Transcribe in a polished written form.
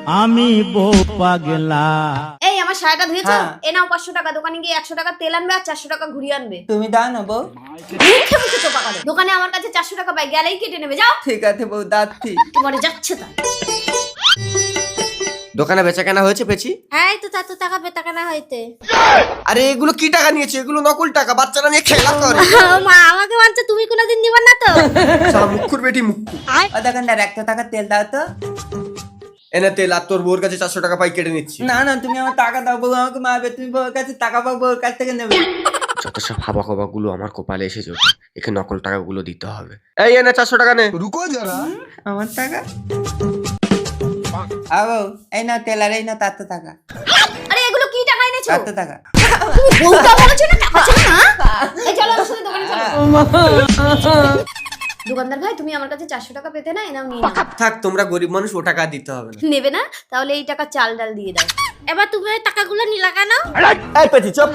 আমি বউ পাগলা। এই আমার শাড়িটা ধুয়েছো? এ নাও 500 টাকা। দোকানে গিয়ে 100 টাকা তেল আনবে আর 400 টাকা ঘুরিয়ে আনবে। তুমি দাও না বউ। মুখে মুখে চোপা করে। দোকানে আমার কাছে 400 টাকা পাই, গেলেই কেটে নেবে। যাও। ঠিক আছে বউ, দাচ্ছি। তোমারে যাচ্ছে তাই। দোকানে বেচা কেনা হয়েছে পেছি? এই তো তাতো টাকা পে টাকা না হইতে। আরে এগুলো কি টাকা নিয়েছে? এগুলো নকল টাকা, বাচ্চারা নিয়ে খেলা করে। মা আমাকে মানছে, তুমি কোনোদিন নিবা না তো? সারা মুখুর বেটি মুখু। ও দোকানদার 100 টাকা তেল দাও তো। এনে তেল, আর তোর বউর কাছে 400 টাকা পাই কেটে নিচ্ছি। না না, তুমি আমার টাকা দাও, বউ আমাকে মারবে। তুমি বউর কাছে টাকা পাও, বউর কাছ থেকে নেবে। যত সব হাবা খবা গুলো আমার কপালে এসে যাবে, একে নকল টাকাগুলো দিতে হবে। এই এনে 400 টাকা নে। रुको जरा। আমার টাকা আবো, এই না তেল, আর এই না 400 টাকা। আরে এগুলো কি টাকা এনেছো? 400 টাকা। তুমি বউটা বলেছো না টাকা ছিল না? এই চলো আমার সাথে দোকানে চলো। দোকানদার ভাই, তুমি আমার কাছে 400 টাকা পেতে না, এনাও নিয়ে নাও। থাক, তোমরা গরিব মানুষ, ও টাকা দিতে হবে না। নেবে না? তাহলে এই টাকা চাল ডাল দিয়ে দাও। এবার তুমি টাকাগুলো নিলা কেন? এই পেছি চুপ।